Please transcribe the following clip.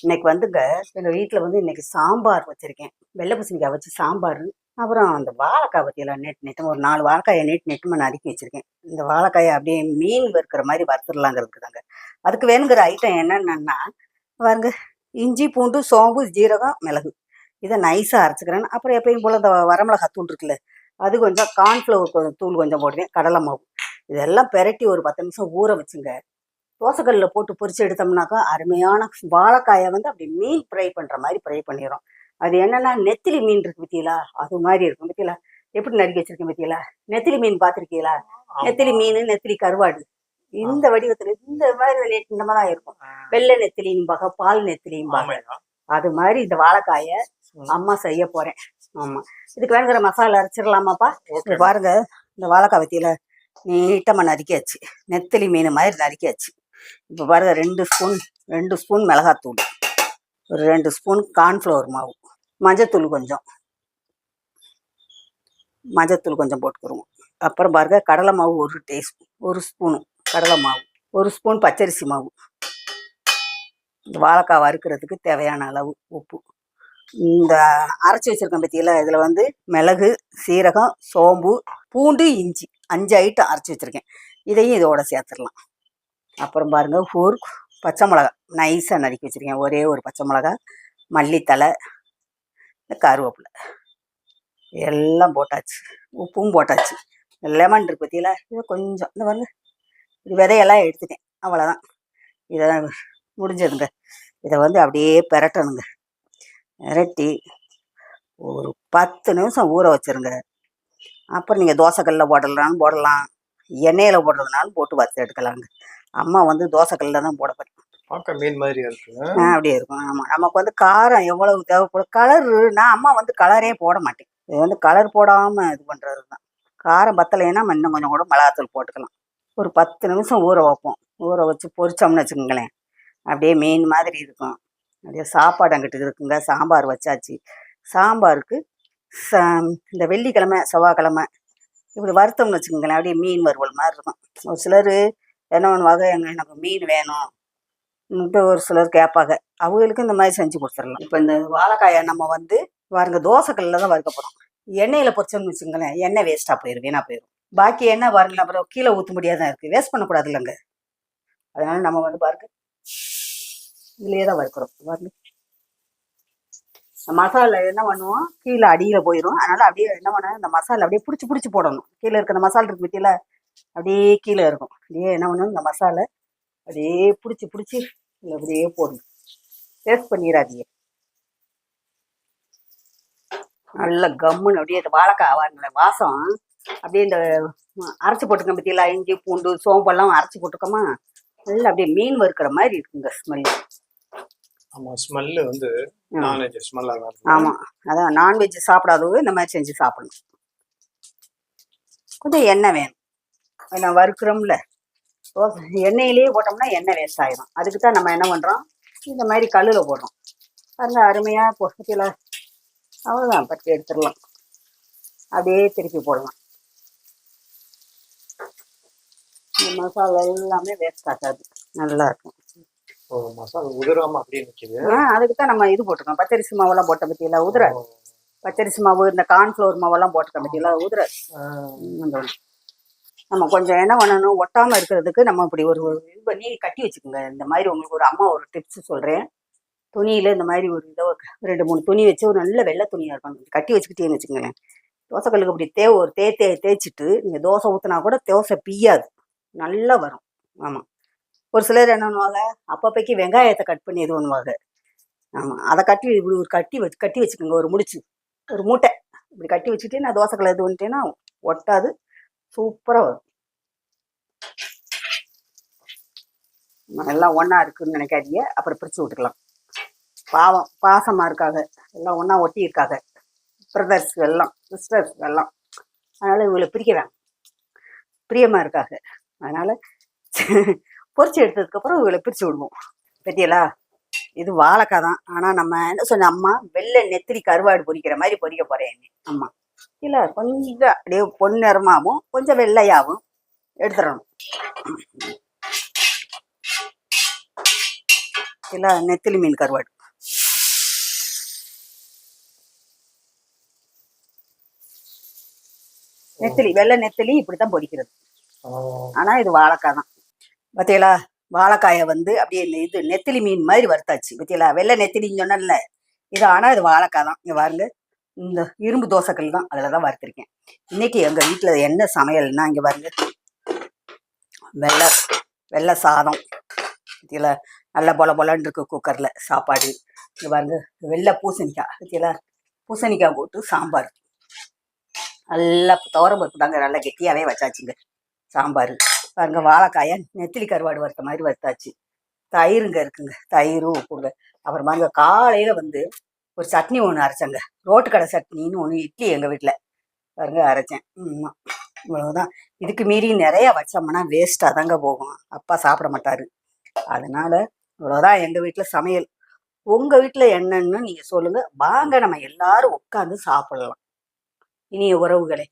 இன்னைக்கு வந்துங்க எங்கள் வீட்டில் வந்து இன்னைக்கு சாம்பார் வச்சுருக்கேன். வெள்ளை பூசணிக்காய் வச்சு சாம்பார். அப்புறம் அந்த வாழைக்காய் பற்றியெல்லாம் நெட்டு ஒரு 4 வாழைக்காயை நெட்டுமா நறுக்கி வச்சுருக்கேன். இந்த வாழைக்காயை அப்படியே மீன் வறுக்கிற மாதிரி வறுத்துடலாங்கிறதுக்கு தாங்க. அதுக்கு வேணுங்கிற ஐட்டம் என்னென்னா பாருங்க, இஞ்சி பூண்டு சோம்பு ஜீரகம் மிளகு இதை நைஸாக அரைச்சிக்கிறேன். அப்புறம் எப்பயும் போல் இந்த வரமிளகா தூள் இருக்குல்ல, அது கொஞ்சம் கார்ன்ஃப்ளவர் தூள் கொஞ்சம் போடுவேன், கடலை மாவு. இதெல்லாம் பெரட்டி ஒரு 10 நிமிஷம் ஊற வச்சுங்க. தோசைக்கல்லில் போட்டு பொரிச்சு எடுத்தோம்னாக்கா அருமையான வாழைக்காயை வந்து அப்படி மீன் ஃப்ரை பண்ணுற மாதிரி ஃப்ரை பண்ணிடும். அது என்னென்னா நெத்திலி மீன் இருக்குது பற்றியலா, அது மாதிரி இருக்கும் பற்றியலா. எப்படி நறுக்கி வச்சிருக்கேன் பற்றியலா. நெத்திலி மீன் பார்த்துருக்கீங்களா? நெத்திலி மீன், நெத்திலி கருவாடு இந்த வடிவத்தில் இந்த மாதிரி இந்த மாதிரி தான் இருக்கும். வெள்ளை நெத்திலிம்பாக, பால் நெத்திலிம்பாக. அது மாதிரி இந்த வாழைக்காயை அம்மா செய்ய போகிறேன். ஆமாம், இதுக்கு வேணுங்கிற மசாலா அரைச்சிடலாமாப்பா? இது பாருங்க, இந்த வாழைக்காய் பற்றியில் நீட்டமாக நறுக்கியாச்சு, நெத்திலி மீன் மாதிரி நறுக்கியாச்சு. இப்போ பாருங்க, 2 ஸ்பூன் மிளகாத்தூள், ஒரு 2 ஸ்பூன் கார்ன்ஃப்ளவர் மாவு, மஞ்சத்தூள் கொஞ்சம் போட்டுக்கிறோம். அப்புறம் பாருங்க, கடலை மாவு 1 ஸ்பூனு கடலை மாவு, 1 ஸ்பூன் பச்சரிசி மாவு, இந்த வாழைக்காய் வறுக்கிறதுக்கு தேவையான அளவு உப்பு. இந்த அரைச்சி வச்சிருக்கேன் பற்றியில் இதில் வந்து மிளகு, சீரகம், சோம்பு, பூண்டு, இஞ்சி 5 ஐட்டம் அரைச்சி வச்சுருக்கேன். இதையும் இதோட சேர்த்துடலாம். அப்புறம் பாருங்கள், ஒரு பச்சை மிளகா நைஸாக நறுக்கி வச்சுருக்கேன், ஒரே ஒரு பச்சை மிளகா, மல்லித்தலை, இந்த கருவேப்பிலை எல்லாம் போட்டாச்சு, உப்பும் போட்டாச்சு. லெமன் இருக்கு பற்றியில் இதை கொஞ்சம் இந்த பாருங்க, இது விதையெல்லாம் எடுத்துட்டேன், அவ்வளோதான். இதை முடிஞ்சதுங்க. இதை வந்து அப்படியே பெரட்டணுங்க. பெரட்டி ஒரு 10 நிமிஷம் ஊற வச்சுருங்க. அப்புறம் நீங்கள் தோசைக்கல்லில் போடலாம், எண்ணெயில் போடுறதுனாலும் போட்டு வறுத்து எடுக்கலாங்க. அம்மா வந்து தோசைக்கல்லில் தான் போட போகிறேன். பார்க்க மீன் மாதிரி இருக்கு. அப்படியே இருக்கும். ஆமாம், நமக்கு வந்து காரம் எவ்வளவு தேவைப்படும். நான் அம்மா வந்து கலரே போட மாட்டேன். இது வந்து கலர் போடாமல் இது பண்ணுறது தான். காரம் பத்தலைன்னா இன்னும் கொஞ்சம் கூட மிளகாத்தூள் போட்டுக்கலாம். ஒரு 10 நிமிஷம் ஊற வைப்போம். ஊற வச்சு பொரிச்சோம்னு வச்சுக்கோங்களேன், அப்படியே மீன் மாதிரி இருக்கும். அப்படியே சாப்பாடு அங்கிட்டு இருக்குங்க. சாம்பார் வச்சாச்சு. சாம்பாருக்கு இந்த வெள்ளிக்கிழமை செவ்வாய்க்கிழமை இப்படி வறுத்தோம்னு வச்சுக்கோங்களேன், அப்படியே மீன் வறுவல் மாதிரி இருக்கும். ஒரு சிலர் என்ன பண்ணுவாங்க, எனக்கு மீன் வேணும்ட்டு ஒரு சிலர் கேட்பாங்க. அவங்களுக்கு இந்த மாதிரி செஞ்சு கொடுத்துடலாம். இப்போ இந்த வாழைக்காயை நம்ம வந்து பாருங்க, தோசைக்கல்லில் தான் வறுக்க போகிறோம். எண்ணெயில் பொரிச்சோம்னு வச்சுக்கோங்களேன், எண்ணெய் வேஸ்ட்டாக போயிடும், வீணாக போயிடும். பாக்கி எண்ணெய் பாருங்களேன், அப்புறம் கீழே ஊற்ற முடியாது தான் இருக்குது. வேஸ்ட் பண்ணக்கூடாது இல்லைங்க. அதனால நம்ம வந்து பாருங்க, இதுலேயே தான் வறுக்கிறோம். பாருங்க, மசாலா என்ன பண்ணுவோம், கீழே அடியில் போயிடும். அதனால் அப்படியே என்ன பண்ணணும், இந்த மசாலா அப்படியே பிடிச்சி போடணும். கீழே இருக்கிற மசாலா இருக்கு பற்றியில் அப்படியே கீழே இருக்கும். அப்படியே என்ன பண்ணணும், இந்த மசாலா அப்படியே பிடிச்சி அப்படியே போடணும். டேஸ்ட் பண்ணிடாதீங்க. நல்ல கம்முன்னு அப்படியே இந்த வாழைக்காய் வாங்கின வாசம் அப்படியே இந்த அரைச்சி போட்டுக்க பற்றியில் இஞ்சி பூண்டு சோம்பெல்லாம் அரைச்சி போட்டுக்கோமா, நல்லா அப்படியே மீன் வறுக்கிற மாதிரி இருக்குங்க ஸ்மெல்லு. ஆமாம், ஸ்மெல்லு வந்து நான்வெஜ் ஸ்மெல்லாக இருக்கும். ஆமாம், அதான் நான்வெஜ் சாப்பிடாதவங்க இந்த மாதிரி செஞ்சு சாப்பிடணும். கொஞ்சம் எண்ணெய் வேணும். நான் வறுக்கிறோம்ல, எண்ணெயிலேயே போட்டோம்னா எண்ணெய் வேஸ்ட் ஆகிடும். அதுக்கு தான் நம்ம என்ன பண்ணுறோம், இந்த மாதிரி கல்லில் போடுறோம். பாருங்க, அருமையாக பொசத்தில் அவ்வளோதான், பற்றி எடுத்துடலாம். அப்படியே திருப்பி போடலாம். இந்த மசாலா எல்லாமே வேஸ்ட் ஆகாது, நல்லா இருக்கும். மசாலா உதிராம அப்படியே நிற்கிது. அதுக்கு தான் நம்ம இது போட்டுருக்கோம், பச்சரிசி மாவெல்லாம் போட்ட பற்றியெல்லாம் உதிராது. பச்சரிசி மாவு, இந்த கார்ன்ஃப்ளவர் மாவெல்லாம் போட்டுக்க பற்றியெல்லாம் உதிராது. நம்ம கொஞ்சம் என்ன பண்ணணும், ஒட்டாமல் இருக்கிறதுக்கு நம்ம இப்படி ஒரு இது பண்ணி கட்டி வச்சுக்கோங்க. இந்த மாதிரி உங்களுக்கு ஒரு அம்மா ஒரு டிப்ஸ் சொல்கிறேன். துணியில் இந்த மாதிரி ஒரு இதை 2-3 துணி வச்சு, ஒரு நல்ல வெள்ளை துணியாக இருக்கும், கட்டி வச்சுக்கிட்டேன்னு வச்சுக்கோங்களேன். தோசைக்கல்லுக்கு அப்படி ஒரு தேய்ச்சிட்டு நீங்கள் தோசை ஊற்றினா கூட தோசை பிய்யாது, நல்லா வரும். ஆமாம், ஒரு சிலர் என்ன பண்ணுவாங்க, அப்பப்போக்கி வெங்காயத்தை கட் பண்ணி இது பண்ணுவாங்க. ஆமாம், அதை இப்படி ஒரு கட்டி வச்சுக்கோங்க. ஒரு மூட்டை இப்படி கட்டி வச்சுட்டு நான் தோசைக்கல்லை இது பண்ணிட்டேன்னா ஒட்டாது, சூப்பராக வரும். எல்லாம் ஒன்றா இருக்குதுன்னு நினைக்காதீங்க, அப்புறம் பிரித்து விட்டுக்கலாம். பாசமாக இருக்காங்க, எல்லாம் ஒன்றா ஒட்டி இருக்காங்க, பிரதர்ஸ் எல்லாம் சிஸ்டர்ஸ் எல்லாம். அதனால் இவங்களை பிரிக்கிறாங்க, பிரியமாக இருக்காங்க. அதனால் பொரிச்சு எடுத்ததுக்கப்புறம் இவங்களை பிரித்து விடுவோம். பற்றியலா, இது வாழைக்காய் தான். ஆனால் நம்ம என்ன சொன்ன, அம்மா வெள்ளை நெத்திலி கருவாடு பொரிக்கிற மாதிரி பொரிக்க போகிறேன். அம்மா இல்லை, கொஞ்சம் அப்படியே பொன்னிறமாகவும் கொஞ்சம் வெள்ளையாகவும் எடுத்துடணும். எல்லாம் நெத்திலி மீன் கருவாடு. நெத்திலி, வெள்ளை நெத்திலி இப்படித்தான் பொரிக்கிறது. ஆனா இது வாழைக்காய் தான். பார்த்தீங்களா, வாழைக்காயை வந்து அப்படியே இது நெத்திலி மீன் மாதிரி வறுத்தாச்சு. பார்த்தீங்களா, வெள்ளை நெத்திலின்னு சொன்னல இது. ஆனா இது வாழைக்காய் தான். இங்க பாருங்க, இந்த இரும்பு தோசைக்கல் தான், அதில் தான் வறுத்திருக்கேன். இன்னைக்கு எங்க வீட்டில் என்ன சமையல்னா, இங்க பாருங்க, வெள்ளை வெள்ளை சாதம். பார்த்தீங்களா, நல்லா பொலன்னு இருக்கு குக்கர்ல சாப்பாடு. இங்க பாருங்க, வெள்ளை பூசணிக்காய். பார்த்தீங்களா, பூசணிக்காய் போட்டு சாம்பார். நல்லா துவரம்பருப்பு தாங்க, நல்லா கெட்டியாவே வச்சாச்சுங்க சாம்பார். பாருங்க, வாழைக்காயை நெத்திலி கருவாடு வறுத்த மாதிரி வறுத்தாச்சு. தயிருங்க இருக்குங்க, தயிர் உப்புங்க. அப்புறம் பாருங்க, காலையில வந்து ஒரு சட்னி ஒன்று அரைச்சேங்க, ரோட்டு கடை சட்னின்னு ஒன்று, இட்லி எங்கள் வீட்டில் பாருங்க அரைச்சேன். இவ்வளவுதான். இதுக்கு மீறி நிறைய வச்சோம்னா வேஸ்ட்டாக தாங்க போகும், அப்பா சாப்பிட மாட்டாரு. அதனால இவ்வளோதான் எங்கள் வீட்டில் சமையல். உங்கள் வீட்டில் என்னன்னு நீங்கள் சொல்லுங்கள், வாங்க நம்ம எல்லாரும் உட்காந்து சாப்பிடலாம். இனிய உறவுகளே.